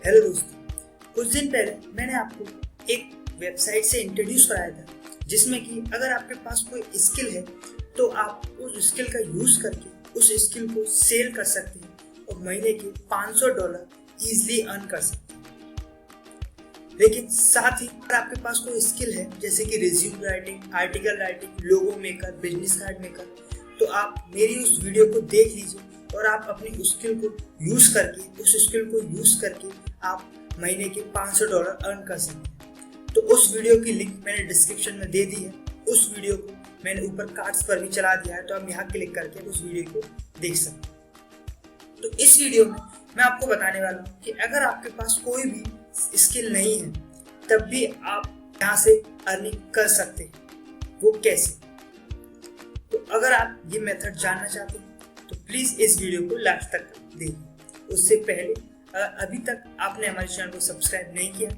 Hello दोस्तों, कुछ दिन पहले मैंने आपको एक वेबसाइट से इंट्रोड्यूस कराया था जिसमें कि अगर आपके पास कोई स्किल है तो आप उस स्किल का यूज करके उस स्किल को सेल कर सकते हैं और महीने के $500 इजीली अर्न कर सकते हैं। लेकिन साथ ही अगर आपके पास कोई स्किल है जैसे कि रिज्यूम राइटिंग, आर्टिकल राइटिंग, लोगो मेकर, बिजनेस कार्ड मेकर, तो आप मेरी उस वीडियो को देख लीजिए और आप अपनी उस स्किल को यूज करके आप महीने के $500 अर्न कर सकते हैं। तो उस वीडियो की लिंक मैंने डिस्क्रिप्शन में दे दी है। उस वीडियो को मैंने ऊपर कार्ड्स पर भी चला दिया है, तो आप यहाँ क्लिक करके उस वीडियो को देख सकते हैं। तो इस वीडियो में मैं आपको बताने वाला हूँ कि अगर आपके पास कोई भी स्किल नहीं है तब भी आप यहाँ से अर्निंग कर सकते हैं। वो कैसे? तो अगर आप ये मेथड जानना चाहते हैं तो प्लीज इस वीडियो को लास्ट तक देखिए। उससे पहले अभी तक आपने हमारे चैनल को सब्सक्राइब नहीं किया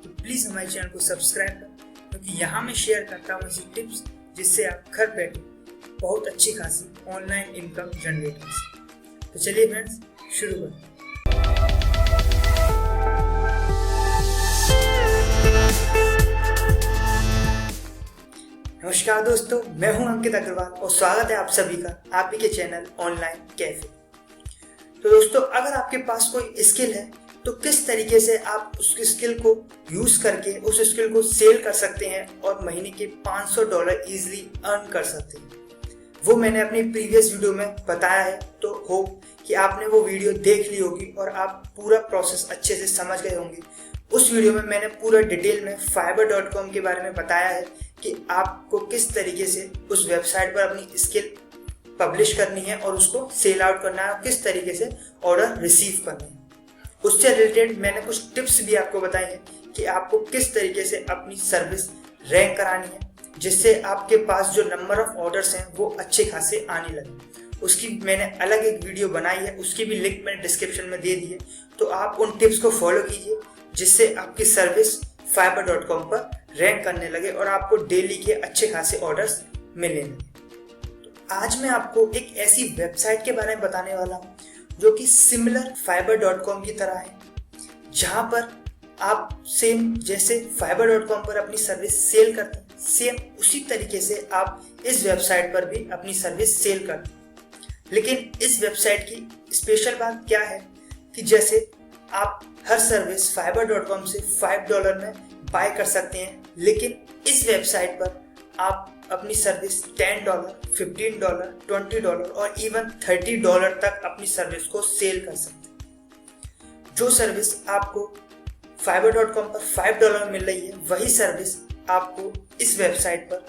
तो प्लीज हमारे चैनल को सब्सक्राइब करें, क्योंकि यहाँ मैं शेयर करता हूँ ऐसी टिप्स जिससे आप घर बैठे बहुत अच्छी खासी ऑनलाइन इनकम जनरेट कर सकते। तो चलिए फ्रेंड्स, शुरू करें। नमस्कार दोस्तों, मैं हूं अंकित अग्रवाल और स्वागत है आप सभी का आप ही के चैनल ऑनलाइन कैफे। तो दोस्तों, अगर आपके पास कोई स्किल है तो किस तरीके से आप उस स्किल को यूज करके उस स्किल को सेल कर सकते हैं और महीने के $500 इजीली अर्न कर सकते हैं, वो मैंने अपनी प्रीवियस वीडियो में बताया है। तो होप कि आपने वो वीडियो देख ली होगी और आप पूरा प्रोसेस अच्छे से समझ गए होंगे। उस वीडियो में मैंने पूरा डिटेल में fiverr.com के बारे में बताया है कि आपको किस तरीके से उस वेबसाइट पर अपनी स्किल पब्लिश करनी है और उसको सेल आउट करना है और किस तरीके से ऑर्डर रिसीव करने हैं। उससे रिलेटेड मैंने कुछ टिप्स भी आपको बताई हैं कि आपको किस तरीके से अपनी सर्विस रैंक करानी है जिससे आपके पास जो नंबर ऑफ ऑर्डर्स हैं वो अच्छे खासे आने लगे। उसकी मैंने अलग एक वीडियो बनाई है, उसकी भी लिंक मैंने डिस्क्रिप्शन में दे दी है। तो आप उन टिप्स को फॉलो कीजिए जिससे आपकी सर्विस fiverr.com पर रैंक करने लगे और आपको डेली के अच्छे खासे ऑर्डर्स मिलने लगे। तो आज मैं आपको एक ऐसी वेबसाइट के बारे में बताने वाला हूँ जो कि सिमिलर fiverr.com की तरह है, जहाँ पर आप सेम जैसे fiverr.com पर अपनी सर्विस सेल करते हैं, सेम उसी तरीके से आप इस वेबसाइट पर भी अपनी सर्विस सेल करते हैं। लेकिन इस वेबसाइट की स्पेशल बात क्या है कि जैसे आप हर सर्विस fiverr.com से $5 में बाय कर सकते हैं, लेकिन इस वेबसाइट पर आप अपनी सर्विस $10, $15, $20 और इवन $30 तक अपनी सर्विस को सेल कर सकते हैं। जो सर्विस आपको fiverr.com पर $5 में मिल रही है, वही सर्विस आपको इस वेबसाइट पर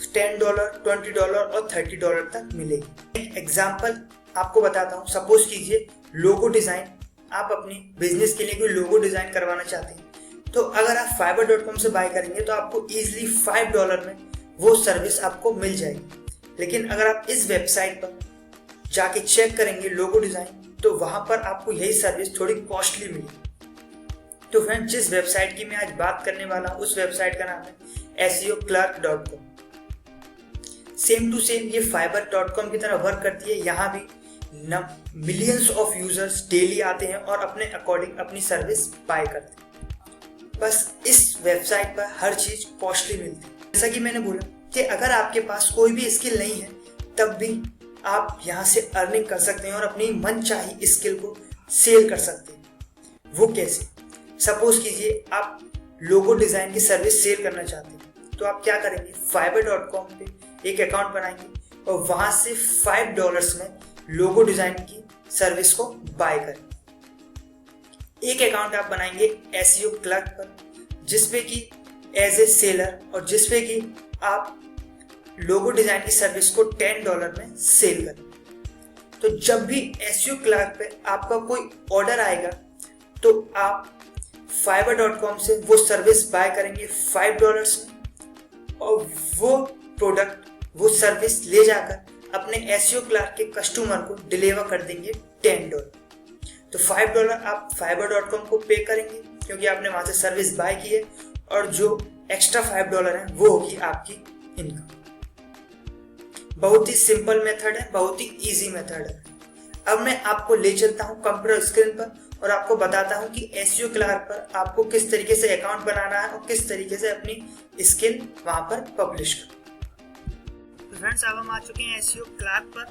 $10, $20 और $30 तक मिलेगी। एक एग्जाम्पल आपको बताता हूँ। सपोज कीजिए लोगो डिजाइन, आप अपनी बिजनेस के लिए कोई लोगो डिजाइन करवाना चाहते हैं, तो अगर आप fiverr.com से बाय करेंगे तो आपको इजीली $5 में वो सर्विस आपको मिल जाएगी। लेकिन अगर आप इस वेबसाइट पर जाके चेक करेंगे लोगो डिजाइन, तो वहां पर आपको यही सर्विस थोड़ी कॉस्टली मिलेगी। तो फ्रेंड, जिस वेबसाइट की मैं आज बात करने वाला हूँ उस वेबसाइट का नाम है seoclerk.com। सेम टू सेम ये fiverr.com की तरह वर्क करती है। यहाँ भी मिलियंस ऑफ यूजर्स डेली आते हैं और अपने अकॉर्डिंग अपनी सर्विस बाय करते हैं। बस इस वेबसाइट पर हर चीज कॉस्टली मिलती है। जैसा कि मैंने बोला कि अगर आपके पास कोई भी स्किल नहीं है तब भी आप यहाँ से अर्निंग कर सकते हैं और अपनी मनचाही स्किल को सेल कर सकते हैं। वो कैसे? सपोज कीजिए आप लोगो डिजाइन की सर्विस सेल करना चाहते हैं, तो आप क्या करेंगे, fiverr.com पे एक अकाउंट बनाएंगे और वहां से $5 में लोगो डिजाइन की सर्विस को बाय करें। एक अकाउंट आप बनाएंगे SEO क्लर्क पर, जिसपे कि एज ए सेलर और जिसपे कि आप लोगो डिजाइन की सर्विस को $10 में सेल करें। तो जब भी SEO क्लर्क पे आपका कोई ऑर्डर आएगा तो आप fiverr.com से वो सर्विस बाय करेंगे $5 में और वो प्रोडक्ट, वो सर्विस ले जाकर अपने SEO क्लर्क के कस्टमर को डिलीवर कर देंगे $10। तो $5 आप fiverr.com को पे करेंगे क्योंकि आपने वहां से सर्विस बाय की है, और जो एक्स्ट्रा $5 है वो होगी आपकी इनकम। बहुत ही सिंपल मेथड है, बहुत ही इजी मेथड है। अब मैं आपको ले चलता हूँ कंप्यूटर स्क्रीन पर और आपको बताता हूँ कि एसईओ क्लार्क पर आपको किस तरीके से अकाउंट बनाना है और किस तरीके से अपनी स्किल वहाँ पर पब्लिश करना। तो फ्रेंड्स, अब हम आ चुके हैं एसईओ क्लार्क पर।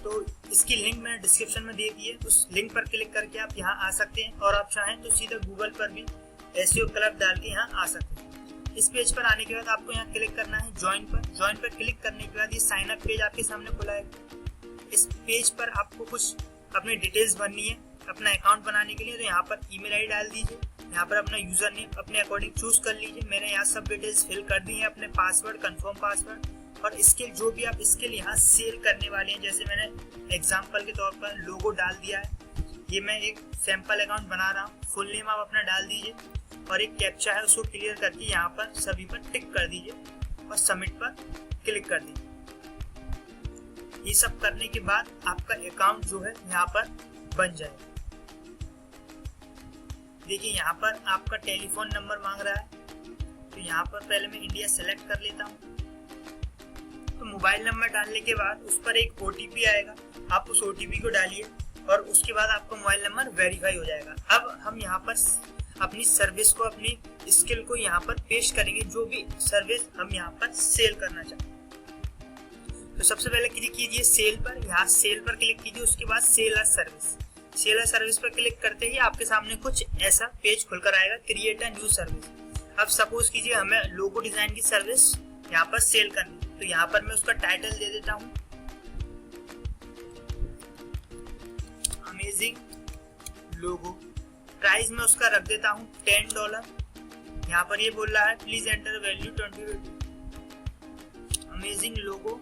तो इसकी लिंक मैंने डिस्क्रिप्शन में दे दी है, उस लिंक पर क्लिक करके आप यहाँ आ सकते हैं और आप चाहें तो सीधा गूगल पर भी एसईओ क्लार्क डाल के यहाँ आ सकते हैं। इस पेज पर आने के बाद आपको यहाँ क्लिक करना है ज्वाइन पर। ज्वाइन पर क्लिक करने के बाद ये साइन अप पेज आपके सामने खुला है। इस पेज पर आपको कुछ अपनी डिटेल्स भरनी है अपना अकाउंट बनाने के लिए। तो यहाँ पर ईमेल आईडी डाल दीजिए, यहाँ पर अपना यूजर नेम अपने अकॉर्डिंग चूज कर लीजिए। मैंने यहाँ सब डिटेल्स फिल कर दी है, अपने पासवर्ड, कंफर्म पासवर्ड और स्किल जो भी आप स्किल यहाँ सेल करने वाले हैं। जैसे मैंने एग्जांपल के तौर पर लोगो डाल दिया है, ये मैं एक सैंपल अकाउंट बना रहा हूँ। फुल नेम आप अपना डाल दीजिए और एक कैप्चा है उसको क्लियर करके यहाँ पर सभी पर टिक कर दीजिए और सबमिट पर क्लिक कर दीजिए। ये सब करने के बाद आपका अकाउंट जो है यहाँ पर बन जाएगा। देखिए यहाँ पर आपका टेलीफोन नंबर मांग रहा है, तो यहाँ पर पहले मैं इंडिया सेलेक्ट कर लेता हूँ। तो मोबाइल नंबर डालने के बाद उस पर एक ओटीपी आएगा, आप उस ओटीपी को डालिए और उसके बाद आपका मोबाइल नंबर वेरीफाई हो जाएगा। अब हम यहाँ पर अपनी सर्विस को, अपनी स्किल को यहाँ पर पेश करेंगे, जो भी सर्विस हम यहाँ पर सेल करना चाहते हैं। तो सबसे पहले क्लिक कीजिए सेल पर, यहाँ सेल पर क्लिक कीजिए। उसके बाद sell a service, sell a service पर क्लिक करते ही आपके सामने कुछ ऐसा पेज खुलकर आएगा, क्रिएट अ न्यू सर्विस। अब सपोज कीजिए हमें लोगो डिजाइन की सर्विस यहाँ पर सेल करनी, तो यहाँ पर मैं उसका टाइटल दे देता हूँ अमेजिंग लोगो। प्राइस में उसका रख देता हूँ $10। यहाँ पर ये बोल रहा है please enter value 20। Amazing logo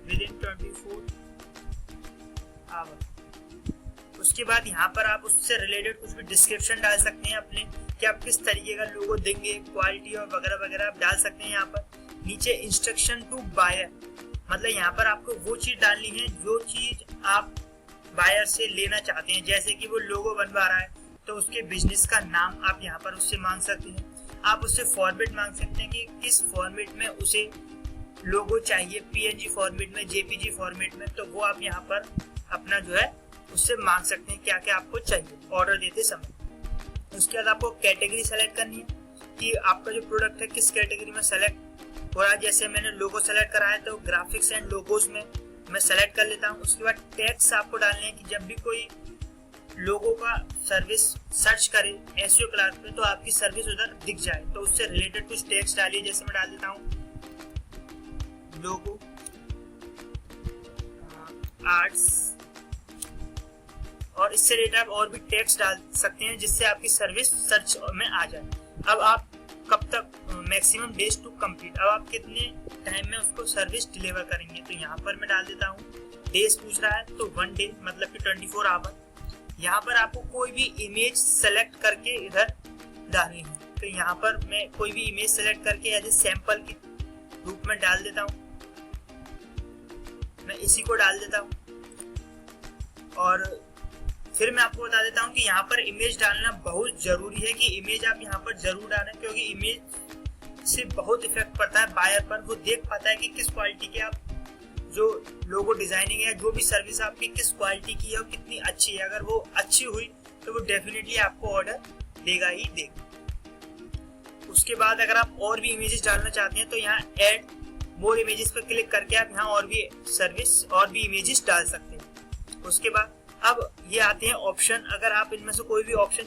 within 24 hour. उसके बाद यहाँ पर आप उससे रिलेटेड कुछ भी डिस्क्रिप्शन डाल सकते हैं अपने, कि आप किस तरीके का लोगो देंगे, क्वालिटी और वगैरह वगैरह आप डाल सकते हैं। यहाँ पर नीचे इंस्ट्रक्शन टू बायर, मतलब यहाँ पर आपको वो चीज डालनी है जो चीज आप बायर से लेना चाहते हैं। जैसे कि वो लोगो बनवा रहा है तो उसके बिजनेस का नाम आप यहाँ पर उससे मांग सकते हैं। आप उससे फॉर्मेट मांग सकते हैं कि किस फॉर्मेट में उसे लोगो चाहिए, पीएनजी फॉर्मेट में, जेपीजी फॉर्मेट में। तो वो आप यहाँ पर अपना जो है उससे मांग सकते हैं क्या क्या आपको चाहिए ऑर्डर देते समय। उसके बाद आपको कैटेगरी सेलेक्ट करनी है कि आपका जो प्रोडक्ट है किस कैटेगरी में सेलेक्ट हो रहा है। जैसे मैंने लोगो सेलेक्ट करा है तो ग्राफिक्स एंड लोगोज में मैं सेलेक्ट कर लेता हूँ। उसके बाद टैग्स आपको डालने हैं कि जब भी कोई लोगो का सर्विस सर्च करे एसईओ क्लार्क पे तो आपकी सर्विस उधर दिख जाए। तो उससे रिलेटेड कुछ टैग्स डालिए, जैसे मैं डाल देता हूँ लोगो आर्ट्स, और इससे रिलेटेड आप और भी टैग्स डाल सकते हैं जिससे आपकी सर्विस सर्च में आ जाए। अब आप कब तक, मैक्सिमम डेज टू कंप्लीट, अब आप कितने टाइम में उसको सर्विस डिलीवर करेंगे। तो यहाँ पर मैं डाल देता हूँ डेज पूछ रहा है तो 1 डे मतलब कि 24 आवर। यहाँ पर आपको कोई भी इमेज सेलेक्ट करके इधर डालनी है। तो यहाँ पर मैं कोई भी इमेज सेलेक्ट करके एज ए सैंपल के रूप में डाल देता हूँ, मैं इसी को डाल देता हूँ। और फिर मैं आपको बता देता हूँ कि यहाँ पर इमेज डालना बहुत जरूरी है, कि इमेज आप यहाँ पर जरूर डालें, क्योंकि इमेज से बहुत इफेक्ट पड़ता है बायर पर। वो देख पाता है कि किस क्वालिटी के आप जो लोगो डिजाइनिंग है, जो भी सर्विस आपकी किस क्वालिटी की है और कितनी अच्छी है। अगर वो अच्छी हुई तो वो डेफिनेटली आपको ऑर्डर देगा ही देगा। उसके बाद अगर आप और भी इमेजेस डालना चाहते हैं तो यहाँ ऐड मोर इमेजेस पर क्लिक करके आप यहाँ और भी सर्विस और भी इमेजेस डाल सकते हैं। उसके बाद अब ये आते हैं ऑप्शन। अगर आप इनमें से कोई भी ऑप्शन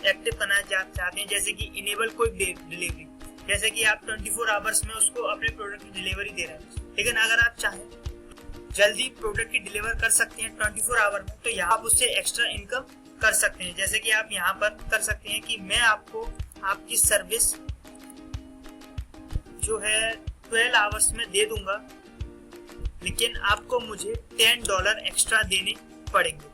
एक्टिव करना चाहते हैं, जैसे कि इनेबल क्विक डिलीवरी, जैसे कि आप 24 आवर्स में उसको अपने प्रोडक्ट की डिलीवरी दे रहे हैं, लेकिन अगर आप चाहें जल्दी प्रोडक्ट की डिलीवर कर सकते हैं 24 आवर में, तो यहाँ आप उससे एक्स्ट्रा इनकम कर सकते हैं। जैसे कि आप यहाँ पर कर सकते हैं कि मैं आपको आपकी सर्विस जो है 12 आवर्स में दे दूंगा, लेकिन आपको मुझे $10 एक्स्ट्रा देने पड़ेंगे।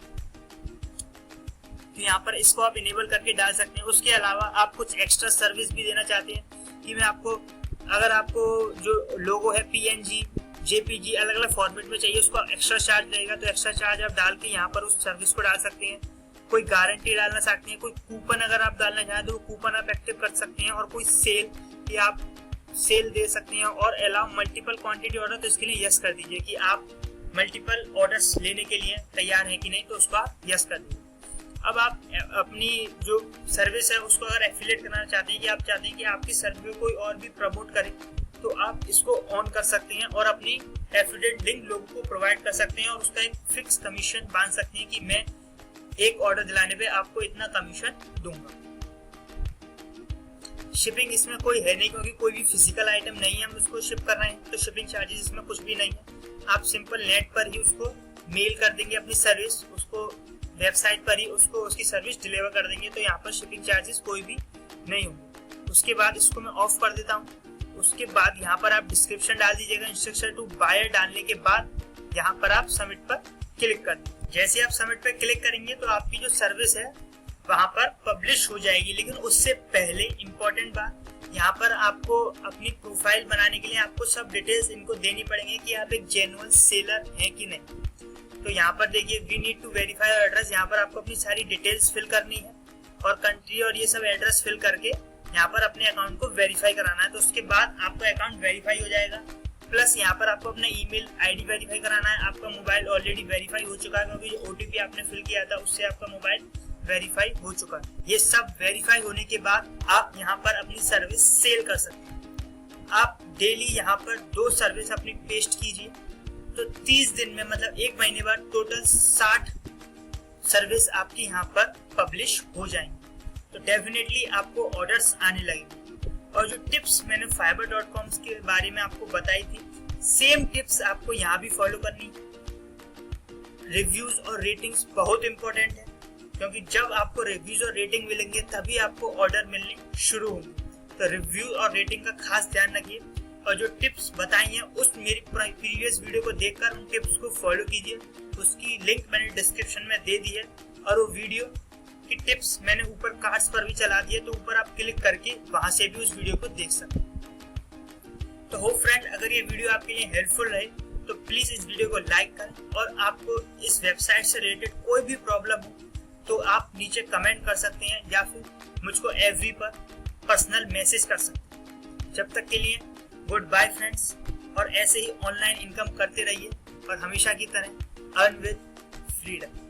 तो यहाँ पर इसको आप इनेबल करके डाल सकते हैं। उसके अलावा आप कुछ एक्स्ट्रा सर्विस भी देना चाहते हैं कि मैं आपको, अगर आपको जो लोगो है पीएनजी, जेपीजी अलग अलग फॉर्मेट में चाहिए, उसको एक्स्ट्रा चार्ज लगेगा, तो एक्स्ट्रा चार्ज आप डाल के यहाँ पर उस सर्विस को डाल सकते हैं। कोई गारंटी डालना चाहते हैं, कोई कूपन अगर आप डालना चाहें तो वो कूपन आप एक्टिव कर सकते हैं, और कोई सेल कि आप सेल दे सकते हैं, और अलाउ मल्टीपल क्वांटिटी ऑर्डर, तो इसके लिए यस कर दीजिए कि आप मल्टीपल ऑर्डर्स लेने के लिए तैयार हैं कि नहीं, तो उसको आप यस कर दीजिए। अब आप अपनी जो सर्विस है उसको अगर एफिलिएट करना चाहते हैं कि आप चाहते हैं कि आपकी सर्विस कोई और भी प्रमोट करे, तो आप इसको ऑन कर सकते हैं और अपनी एफिलिएट लिंक लोगों को प्रोवाइड कर सकते हैं और उसका एक फिक्स कमीशन बांध सकते हैं कि मैं एक ऑर्डर दिलाने पे आपको इतना कमीशन दूंगा। शिपिंग इसमें कोई है नहीं, क्योंकि कोई भी फिजिकल आइटम नहीं है, हम उसको शिप कर रहे हैं, तो शिपिंग चार्जेस इसमें कुछ भी नहीं है। आप सिंपल नेट पर ही उसको मेल कर देंगे अपनी सर्विस, उसको वेबसाइट पर ही उसको उसकी सर्विस डिलीवर कर देंगे, तो यहाँ पर शिपिंग चार्जेस कोई भी नहीं होंगे। उसके बाद इसको मैं ऑफ कर देता हूँ। उसके बाद यहाँ पर आप डिस्क्रिप्शन डाल दीजिएगा, इंस्ट्रक्शन टू बायर डालने के बाद यहाँ पर आप सबमिट पर क्लिक कर दीजिए। जैसे आप सबमिट पर क्लिक करेंगे तो आपकी जो सर्विस है वहां पर पब्लिश हो जाएगी। लेकिन उससे पहले इम्पोर्टेंट बात, यहाँ पर आपको अपनी प्रोफाइल बनाने के लिए आपको सब डिटेल्स इनको देनी पड़ेंगे कि आप एक जेन्युइन सेलर हैं कि नहीं। तो यहाँ पर देखिए, we need to verify address, यहाँ पर आपको अपनी सारी डिटेल्स फिल करनी है और कंट्री और ये सब एड्रेस फिल करके यहाँ पर अपने अकाउंट को वेरीफाई कराना है। तो उसके बाद आपका अकाउंट वेरीफाई हो जाएगा। प्लस यहाँ पर आपको अपना ईमेल आईडी वेरीफाई कराना है। आपका मोबाइल ऑलरेडी वेरीफाई हो चुका है, क्योंकि जो ओटीपी आपने फिल किया था उससे आपका मोबाइल वेरीफाई हो चुका है। ये सब वेरीफाई होने के बाद आप यहाँ पर अपनी सर्विस सेल कर सकते हैं। आप डेली यहाँ पर 2 सर्विस अपनी पेस्ट कीजिए, तो 30 दिन में मतलब 1 महीने बाद टोटल 60 सर्विस आपकी यहाँ पर पब्लिश हो जाएंगी। तो डेफिनेटली आपको ऑर्डर्स आने लगेंगे। और जो टिप्स मैंने fiverr.com के बारे में आपको बताई थी, सेम टिप्स आपको यहाँ भी फॉलो करनी है। रिव्यूज और रेटिंग्स बहुत इंपॉर्टेंट है, क्योंकि जब आपको रिव्यूज और रेटिंग मिलेंगे तभी आपको ऑर्डर मिलने शुरू होंगे। तो रिव्यू और रेटिंग का खास ध्यान रखिए और जो टिप्स बताई हैं उस मेरी प्रीवियस वीडियो को देखकर उन टिप्स को फॉलो कीजिए। उसकी लिंक मैंने डिस्क्रिप्शन में दे दी है और वो वीडियो की टिप्स मैंने ऊपर कार्ड्स पर भी चला दिए, तो ऊपर आप क्लिक करके वहां से भी उस वीडियो को देख सकते हैं। तो होप फ्रेंड, अगर ये वीडियो आपके लिए हेल्पफुल रहे तो प्लीज इस वीडियो को लाइक करें और आपको इस वेबसाइट से रिलेटेड कोई भी प्रॉब्लम हो तो आप नीचे कमेंट कर सकते हैं या फिर मुझको FB पर पर्सनल मैसेज कर सकते हैं। जब तक के लिए गुड बाय फ्रेंड्स, और ऐसे ही ऑनलाइन इनकम करते रहिए और हमेशा की तरह अर्न विद फ्रीडम।